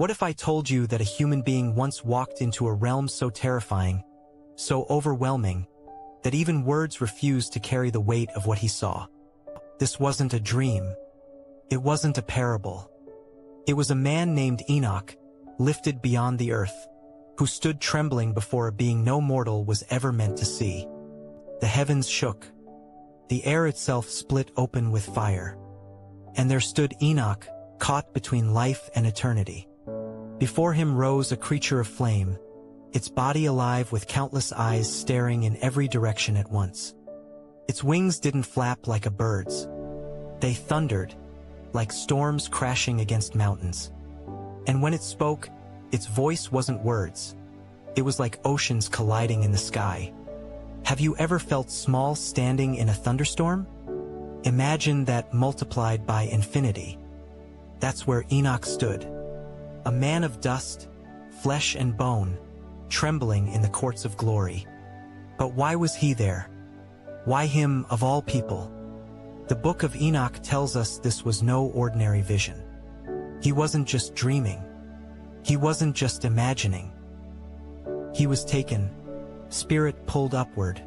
What if I told you that a human being once walked into a realm so terrifying, so overwhelming, that even words refused to carry the weight of what he saw? This wasn't a dream. It wasn't a parable. It was a man named Enoch, lifted beyond the earth, who stood trembling before a being no mortal was ever meant to see. The heavens shook. The air itself split open with fire. And there stood Enoch, caught between life and eternity. Before him rose a creature of flame, its body alive with countless eyes staring in every direction at once. Its wings didn't flap like a bird's. They thundered, like storms crashing against mountains. And when it spoke, its voice wasn't words. It was like oceans colliding in the sky. Have you ever felt small standing in a thunderstorm? Imagine that multiplied by infinity. That's where Enoch stood. A man of dust, flesh and bone, trembling in the courts of glory. But why was he there? Why him of all people? The Book of Enoch tells us this was no ordinary vision. He wasn't just dreaming. He wasn't just imagining. He was taken, spirit pulled upward,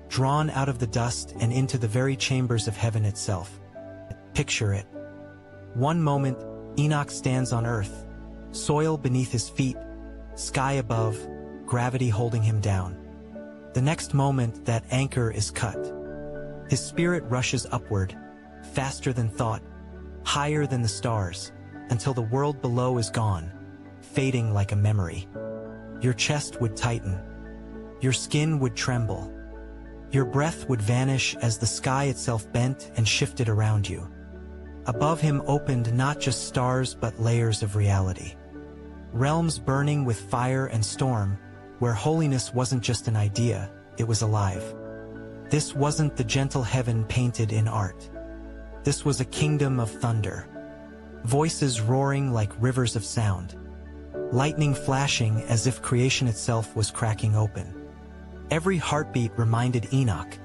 drawn out of the dust and into the very chambers of heaven itself. Picture it. One moment, Enoch stands on earth, soil beneath his feet, sky above, gravity holding him down. The next moment, that anchor is cut. His spirit rushes upward, faster than thought, higher than the stars, until the world below is gone, fading like a memory. Your chest would tighten. Your skin would tremble. Your breath would vanish as the sky itself bent and shifted around you. Above him opened not just stars but layers of reality. Realms burning with fire and storm, where holiness wasn't just an idea, it was alive. This wasn't the gentle heaven painted in art. This was a kingdom of thunder. Voices roaring like rivers of sound. Lightning flashing as if creation itself was cracking open. Every heartbeat reminded Enoch,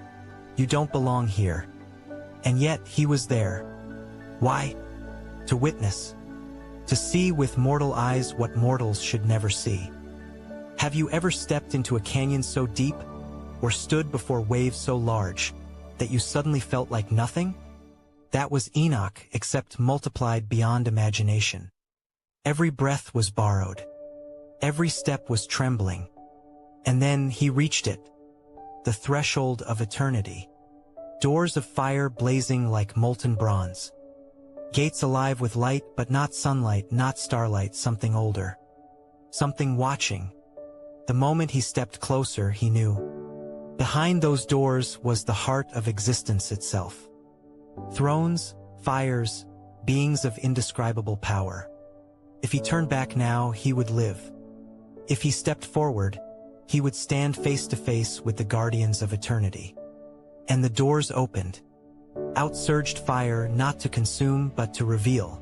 you don't belong here. And yet he was there. Why? To witness. To see with mortal eyes what mortals should never see. Have you ever stepped into a canyon so deep, or stood before waves so large, that you suddenly felt like nothing? That was Enoch, except multiplied beyond imagination. Every breath was borrowed. Every step was trembling. And then he reached it. The threshold of eternity. Doors of fire blazing like molten bronze. Gates alive with light, but not sunlight, not starlight, something older. Something watching. The moment he stepped closer, he knew. Behind those doors was the heart of existence itself. Thrones, fires, beings of indescribable power. If he turned back now, he would live. If he stepped forward, he would stand face to face with the guardians of eternity. And the doors opened. Out surged fire, not to consume but to reveal.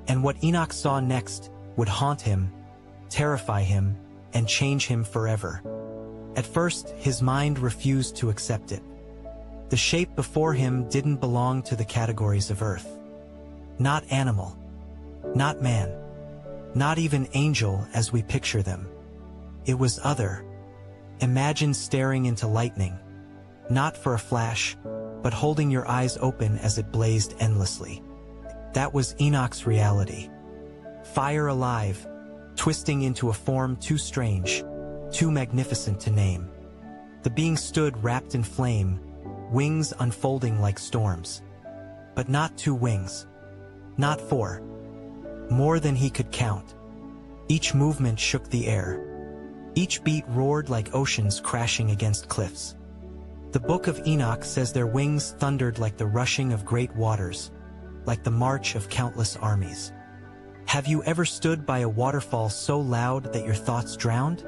And what Enoch saw next would haunt him, terrify him, and change him forever. At first, his mind refused to accept it. The shape before him didn't belong to the categories of earth. Not animal. Not man. Not even angel as we picture them. It was other. Imagine staring into lightning, not for a flash, but holding your eyes open as it blazed endlessly. That was Enoch's reality. Fire alive, twisting into a form too strange, too magnificent to name. The being stood wrapped in flame, wings unfolding like storms. But not 2 wings. Not 4. More than he could count. Each movement shook the air. Each beat roared like oceans crashing against cliffs. The Book of Enoch says their wings thundered like the rushing of great waters, like the march of countless armies. Have you ever stood by a waterfall so loud that your thoughts drowned?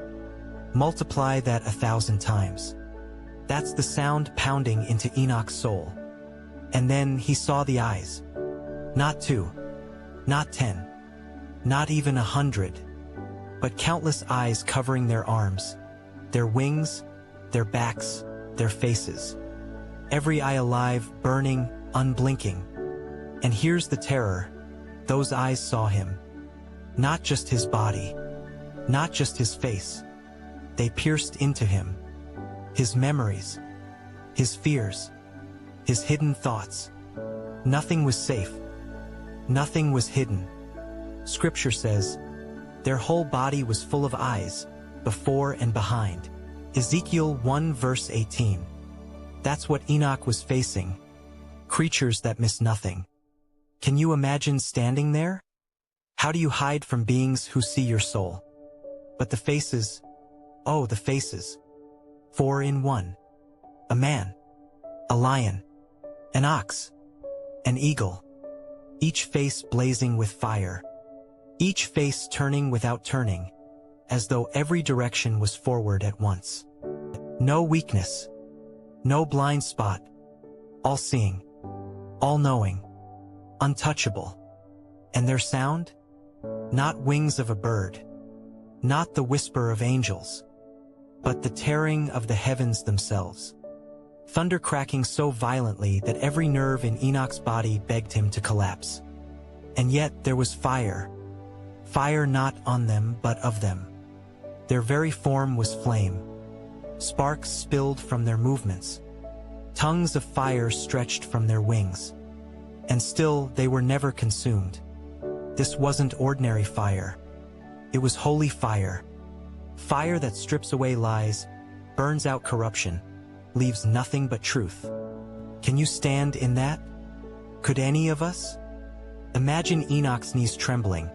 Multiply that 1,000 times. That's the sound pounding into Enoch's soul. And then he saw the eyes. Not 2, not 10, not even 100, but countless eyes covering their arms, their wings, their backs, their faces. Every eye alive, burning, unblinking. And here's the terror. Those eyes saw him. Not just his body, not just his face. They pierced into him. His memories, his fears, his hidden thoughts. Nothing was safe. Nothing was hidden. Scripture says, their whole body was full of eyes, before and behind. Ezekiel 1 verse 18. That's what Enoch was facing. Creatures that miss nothing. Can you imagine standing there? How do you hide from beings who see your soul? But the faces, oh, the faces. 4 in 1. A man, a lion, an ox, an eagle. Each face blazing with fire. Each face turning without turning, as though every direction was forward at once. No weakness, no blind spot, all-seeing, all-knowing, untouchable. And their sound? Not wings of a bird, not the whisper of angels, but the tearing of the heavens themselves. Thunder cracking so violently that every nerve in Enoch's body begged him to collapse. And yet there was fire. Fire not on them but of them. Their very form was flame. Sparks spilled from their movements. Tongues of fire stretched from their wings. And still they were never consumed. This wasn't ordinary fire. It was holy fire. Fire that strips away lies, burns out corruption, leaves nothing but truth. Can you stand in that? Could any of us? Imagine Enoch's knees trembling,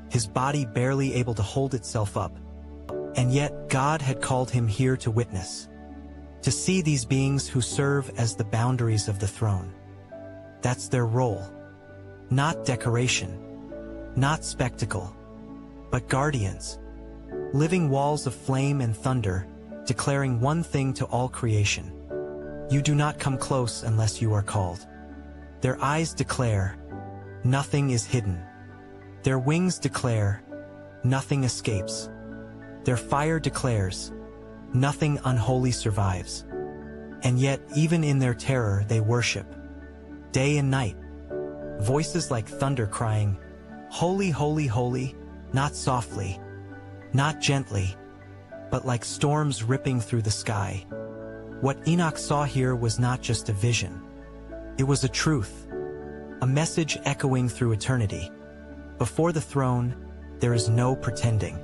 his body barely able to hold itself up. And yet God had called him here to witness, to see these beings who serve as the boundaries of the throne. That's their role. Not decoration, not spectacle, but guardians, living walls of flame and thunder, declaring one thing to all creation. You do not come close unless you are called. Their eyes declare, nothing is hidden. Their wings declare, nothing escapes. Their fire declares, nothing unholy survives. And yet, even in their terror, they worship. Day and night. Voices like thunder crying, holy, holy, holy, not softly, not gently, but like storms ripping through the sky. What Enoch saw here was not just a vision. It was a truth, a message echoing through eternity. Before the throne, there is no pretending,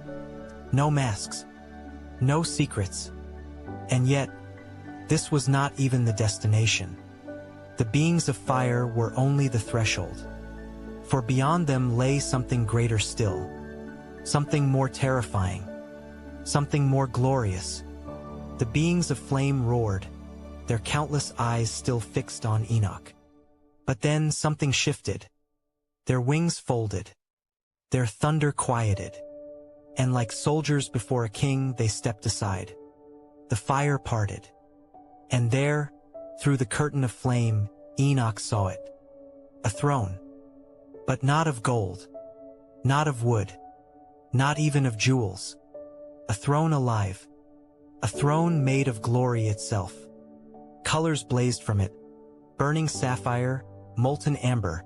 no masks, no secrets. And yet, this was not even the destination. The beings of fire were only the threshold. For beyond them lay something greater still, something more terrifying, something more glorious. The beings of flame roared, their countless eyes still fixed on Enoch. But then something shifted. Their wings folded, their thunder quieted, and like soldiers before a king, they stepped aside. The fire parted, and there, through the curtain of flame, Enoch saw it. A throne, but not of gold, not of wood, not even of jewels. A throne alive, a throne made of glory itself. Colors blazed from it, burning sapphire, molten amber,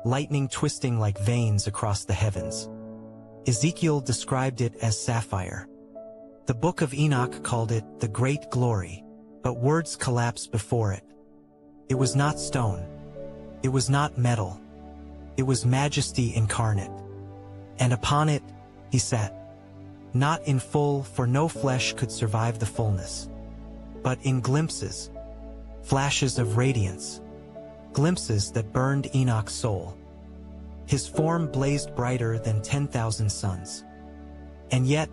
lightning twisting like veins across the heavens. Ezekiel described it as sapphire. The Book of Enoch called it the great glory, but words collapsed before it. It was not stone. It was not metal. It was majesty incarnate. And upon it, he sat. Not in full, for no flesh could survive the fullness, but in glimpses, flashes of radiance, glimpses that burned Enoch's soul. His form blazed brighter than 10,000 suns. And yet,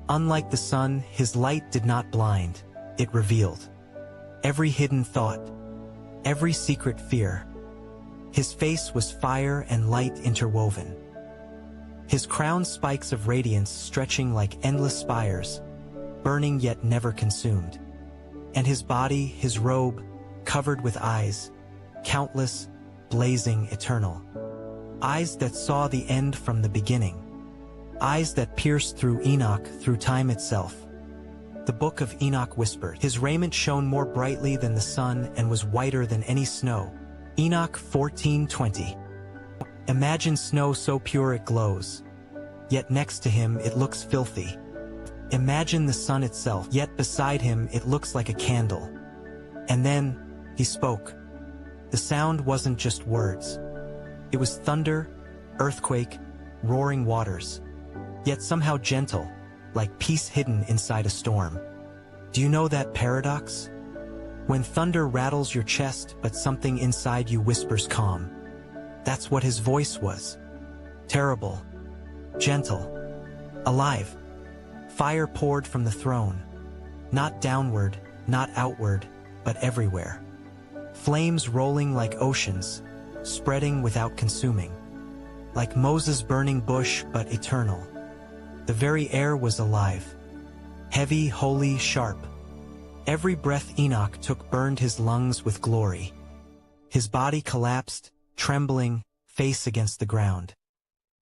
unlike the sun, his light did not blind, it revealed every hidden thought, every secret fear. His face was fire and light interwoven. His crowned spikes of radiance stretching like endless spires, burning yet never consumed. And his body, his robe, covered with eyes, countless, blazing, eternal. Eyes that saw the end from the beginning. Eyes that pierced through Enoch, through time itself. The Book of Enoch whispered, his raiment shone more brightly than the sun and was whiter than any snow. Enoch 14:20. Imagine snow so pure it glows, yet next to him it looks filthy. Imagine the sun itself, yet beside him it looks like a candle. And then, he spoke. The sound wasn't just words. It was thunder, earthquake, roaring waters, yet somehow gentle, like peace hidden inside a storm. Do you know that paradox? When thunder rattles your chest, but something inside you whispers calm. That's what his voice was. Terrible, gentle, alive. Fire poured from the throne, not downward, not outward, but everywhere. Flames rolling like oceans, spreading without consuming. Like Moses' burning bush, but eternal. The very air was alive. Heavy, holy, sharp. Every breath Enoch took burned his lungs with glory. His body collapsed, trembling, face against the ground.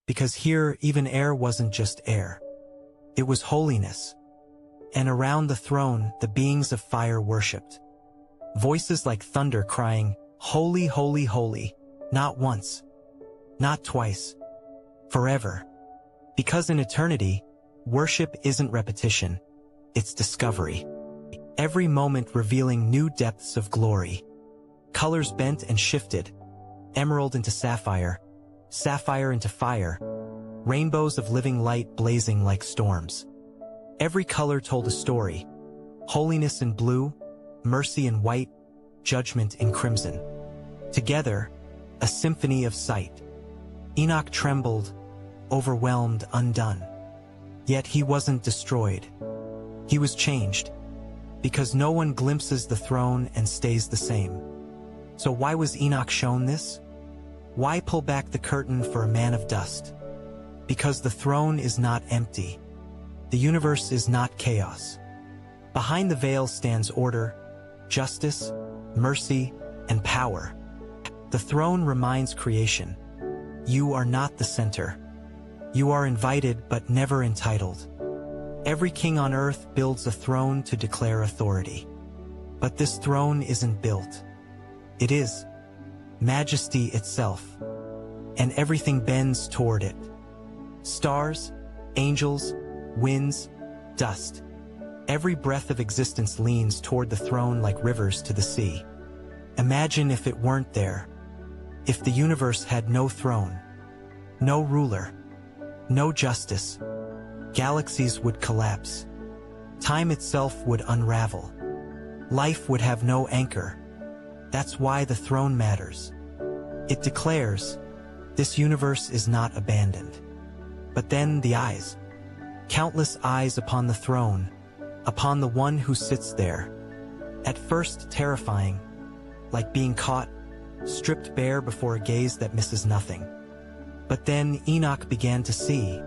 Because here, even air wasn't just air. It was holiness. And around the throne, the beings of fire worshipped. Voices like thunder crying, "Holy, holy, holy," not once, not twice, forever. Because in eternity, worship isn't repetition, it's discovery. Every moment revealing new depths of glory. Colors bent and shifted, emerald into sapphire, sapphire into fire, rainbows of living light blazing like storms. Every color told a story, holiness in blue, mercy in white, judgment in crimson. Together, a symphony of sight. Enoch trembled, overwhelmed, undone. Yet he wasn't destroyed. He was changed, because no one glimpses the throne and stays the same. So why was Enoch shown this? Why pull back the curtain for a man of dust? Because the throne is not empty. The universe is not chaos. Behind the veil stands order, justice, mercy, and power. The throne reminds creation. You are not the center. You are invited but never entitled. Every king on earth builds a throne to declare authority. But this throne isn't built. It is majesty itself. And everything bends toward it. Stars, angels, winds, dust. Every breath of existence leans toward the throne like rivers to the sea. Imagine if it weren't there. If the universe had no throne, no ruler, no justice, galaxies would collapse. Time itself would unravel. Life would have no anchor. That's why the throne matters. It declares, this universe is not abandoned. But then the eyes. Countless eyes upon the throne, upon the one who sits there. At first terrifying, like being caught, stripped bare before a gaze that misses nothing. But then Enoch began to see.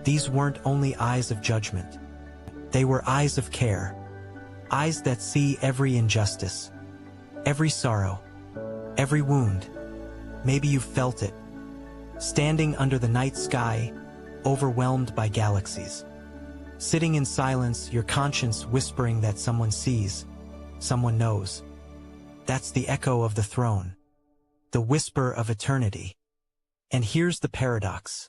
These weren't only eyes of judgment. They were eyes of care. Eyes that see every injustice, every sorrow, every wound. Maybe you've felt it. Standing under the night sky, overwhelmed by galaxies. Sitting in silence, your conscience whispering that someone sees, someone knows. That's the echo of the throne, the whisper of eternity. And here's the paradox.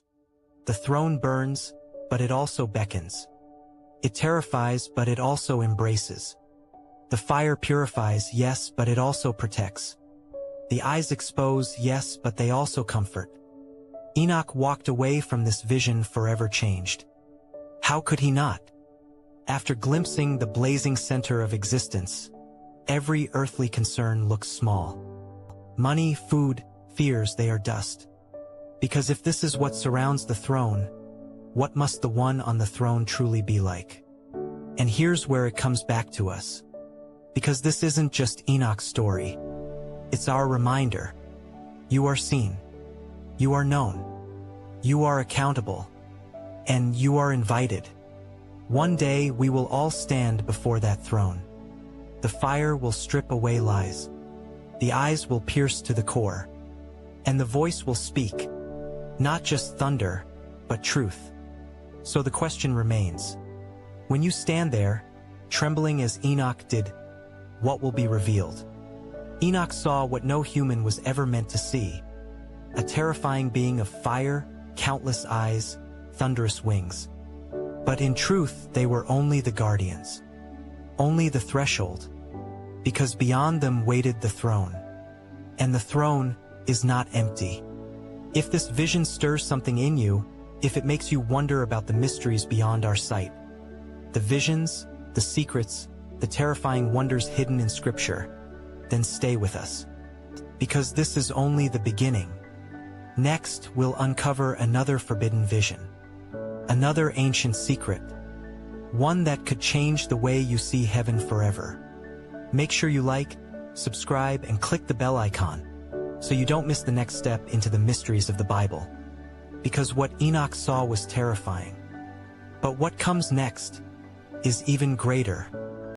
The throne burns, but it also beckons. It terrifies, but it also embraces. The fire purifies, yes, but it also protects. The eyes expose, yes, but they also comfort. Enoch walked away from this vision forever changed. How could he not? After glimpsing the blazing center of existence, every earthly concern looks small. Money, food, fears, they are dust. Because if this is what surrounds the throne, what must the one on the throne truly be like? And here's where it comes back to us. Because this isn't just Enoch's story. It's our reminder. You are seen. You are known. You are accountable. And you are invited. One day we will all stand before that throne. The fire will strip away lies. The eyes will pierce to the core. And the voice will speak. Not just thunder, but truth. So the question remains. When you stand there, trembling as Enoch did, what will be revealed? Enoch saw what no human was ever meant to see. A terrifying being of fire, countless eyes, thunderous wings. But in truth, they were only the guardians. Only the threshold. Because beyond them waited the throne. And the throne is not empty. If this vision stirs something in you, if it makes you wonder about the mysteries beyond our sight, the visions, the secrets, the terrifying wonders hidden in Scripture, then stay with us. Because this is only the beginning. Next, we'll uncover another forbidden vision. Another ancient secret. One that could change the way you see heaven forever. Make sure you like, subscribe, and click the bell icon, so you don't miss the next step into the mysteries of the Bible. Because what Enoch saw was terrifying. But what comes next is even greater.